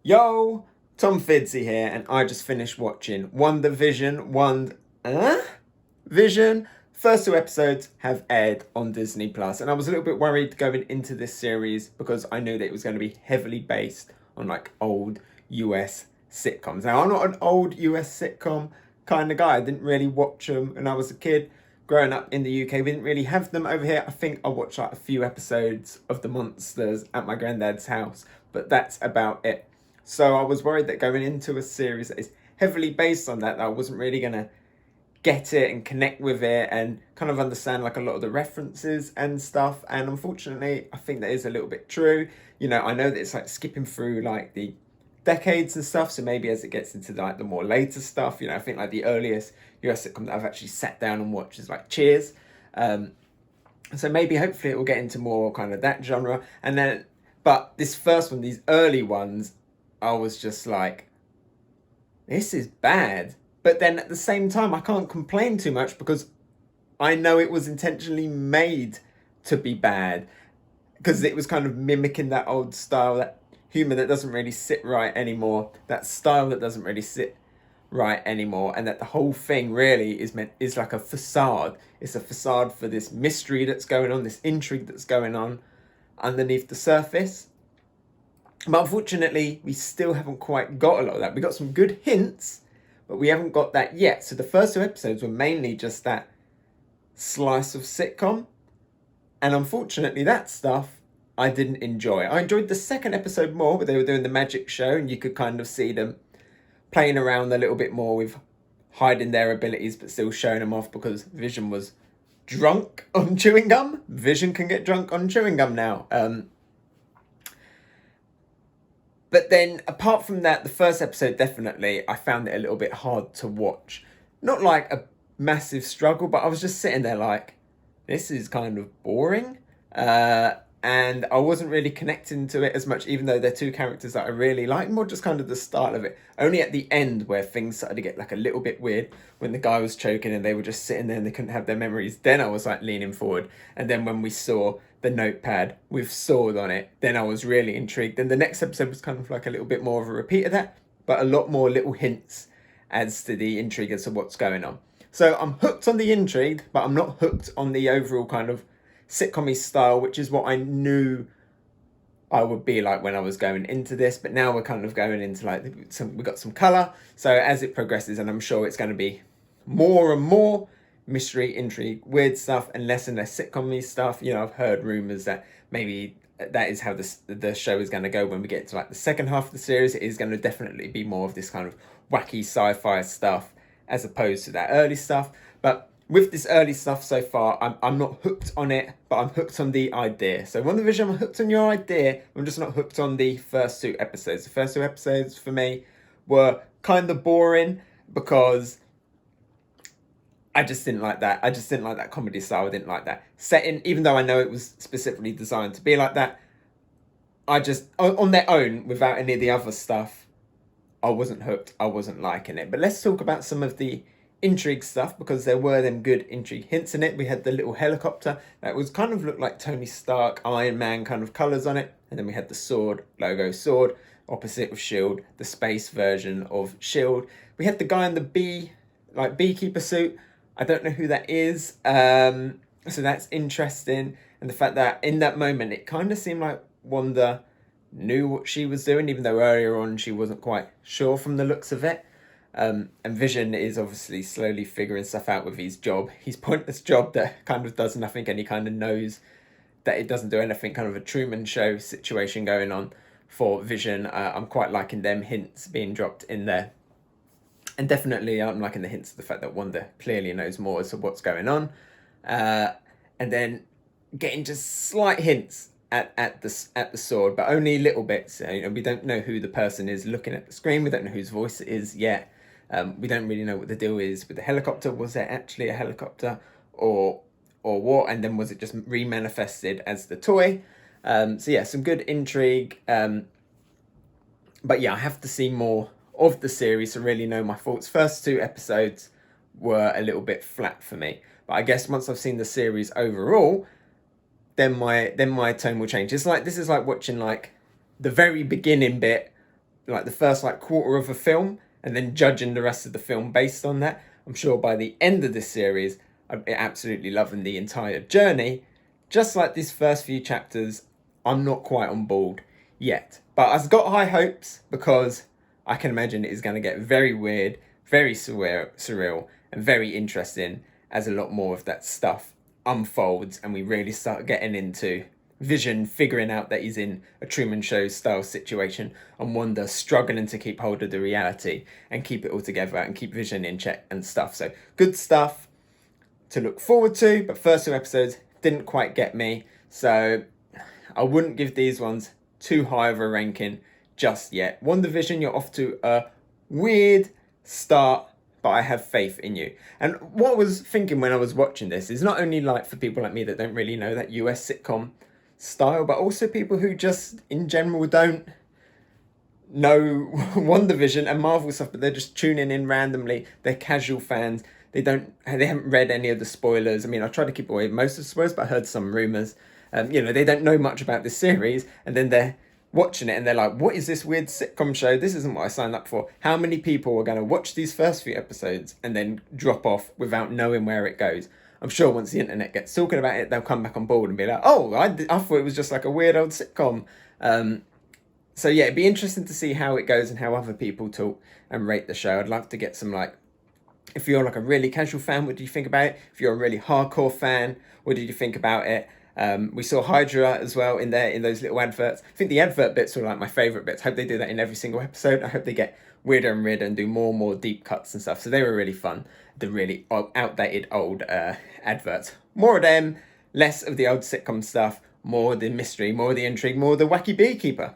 Yo, Tom Fiddzy here, and I just finished watching WandaVision. Vision. First two episodes have aired on Disney Plus, and I was a little bit worried going into this series because I knew that it was going to be heavily based on like old US sitcoms. Now, I'm not an old US sitcom kind of guy. I didn't really watch them when I was a kid. Growing up in the UK, we didn't really have them over here. I think I watched like a few episodes of The Monsters at my granddad's house, but that's about it. So I was worried that going into a series that is heavily based on that I wasn't really going to get it and connect with it and kind of understand like a lot of the references and stuff. And unfortunately, I think that is a little bit true. You know, I know that it's like skipping through like the decades and stuff. So maybe as it gets into like the more later stuff, you know, I think like the earliest US sitcom that I've actually sat down and watched is like Cheers. So maybe hopefully it will get into more kind of that genre. And then, but this first one, these early ones, I was just like, this is bad. But then at the same time, I can't complain too much because I know it was intentionally made to be bad because it was kind of mimicking that old style, that humor that doesn't really sit right anymore, that style that doesn't really sit right anymore, and that the whole thing really is like a facade. It's a facade for this mystery that's going on, this intrigue that's going on underneath the surface. But unfortunately, we still haven't quite got a lot of that. We got some good hints, but we haven't got that yet. So the first two episodes were mainly just that slice of sitcom. And unfortunately, that stuff I didn't enjoy. I enjoyed the second episode more, where they were doing the magic show and you could kind of see them playing around a little bit more with hiding their abilities, but still showing them off because Vision was drunk on chewing gum. Vision can get drunk on chewing gum now. But then, apart from that, the first episode definitely, I found it a little bit hard to watch. Not like a massive struggle, but I was just sitting there like, this is kind of boring. And I wasn't really connecting to it as much, even though they're two characters that I really like, more just kind of the start of it. Only at the end where things started to get like a little bit weird, when the guy was choking and they were just sitting there and they couldn't have their memories. Then I was like leaning forward. And then when we saw the notepad with S.W.O.R.D on it, then I was really intrigued. And the next episode was kind of like a little bit more of a repeat of that, but a lot more little hints as to the intrigue as to what's going on. So I'm hooked on the intrigue, but I'm not hooked on the overall kind of sitcom-y style, which is what I knew I would be like when I was going into this. But now we're kind of going into like we got some color. So as it progresses, and I'm sure it's going to be more and more mystery, intrigue, weird stuff, and less sitcom-y stuff. You know, I've heard rumors that maybe that is how the show is going to go when we get to like the second half of the series. It is going to definitely be more of this kind of wacky sci-fi stuff as opposed to that early stuff. But with this early stuff so far, I'm not hooked on it, but I'm hooked on the idea. So WandaVision, I'm hooked on your idea. I'm just not hooked on the first two episodes. The first two episodes for me were kind of boring because I just didn't like that. I just didn't like that comedy style. I didn't like that setting, even though I know it was specifically designed to be like that. I just, on their own, without any of the other stuff, I wasn't hooked. I wasn't liking it. But let's talk about some of the intrigue stuff, because there were them good intrigue hints in it. We had the little helicopter that was kind of looked like Tony Stark, Iron Man kind of colours on it. And then we had the S.W.O.R.D logo, S.W.O.R.D, opposite of S.H.I.E.L.D, the space version of S.H.I.E.L.D. We had the guy in the beekeeper suit. I don't know who that is. So that's interesting. And the fact that in that moment, it kind of seemed like Wanda knew what she was doing, even though earlier on she wasn't quite sure from the looks of it. And Vision is obviously slowly figuring stuff out with his job. His pointless job that kind of does nothing, and he kind of knows that it doesn't do anything, kind of a Truman Show situation going on for Vision. I'm quite liking them hints being dropped in there. And definitely I'm liking the hints of the fact that Wanda clearly knows more as to what's going on. And then getting just slight hints at the S.W.O.R.D, but only little bits. You know, we don't know who the person is looking at the screen. We don't know whose voice it is yet. We don't really know what the deal is with the helicopter. Was there actually a helicopter or what? And then was it just remanifested as the toy? So yeah, some good intrigue. But yeah, I have to see more of the series to really know my thoughts. First two episodes were a little bit flat for me. But I guess once I've seen the series overall, then my tone will change. This is like watching like the very beginning bit like the first like quarter of a film and then judging the rest of the film based on that. I'm sure by the end of this series, I'd be absolutely loving the entire journey. Just like these first few chapters, I'm not quite on board yet. But I've got high hopes because I can imagine it is going to get very weird, very surreal, and very interesting as a lot more of that stuff unfolds and we really start getting into Vision figuring out that he's in a Truman Show style situation and Wanda struggling to keep hold of the reality and keep it all together and keep Vision in check and stuff. So good stuff to look forward to, but first two episodes didn't quite get me. So I wouldn't give these ones too high of a ranking just yet. WandaVision, you're off to a weird start, but I have faith in you. And what I was thinking when I was watching this is not only like for people like me that don't really know that US sitcom style, but also people who just in general don't know WandaVision and Marvel stuff, but they're just tuning in randomly. They're casual fans. They haven't read any of the spoilers. I mean, I try to keep away most of the spoilers, but I heard some rumors. They don't know much about this series, and then they're watching it and they're like, what is this weird sitcom show? This isn't what I signed up for. How many people are going to watch these first few episodes and then drop off without knowing where it goes? I'm sure once the internet gets talking about it, they'll come back on board and be like, oh, I thought it was just like a weird old sitcom. So yeah, it'd be interesting to see how it goes and how other people talk and rate the show. I'd love to get some like, if you're like a really casual fan, what do you think about it? If you're a really hardcore fan, what did you think about it? We saw Hydra as well in there, in those little adverts. I think the advert bits were like my favourite bits. I hope they do that in every single episode. I hope they get weirder and weirder and do more and more deep cuts and stuff. So they were really fun. The really outdated old adverts. More of them, less of the old sitcom stuff, more of the mystery, more of the intrigue, more of the wacky beekeeper.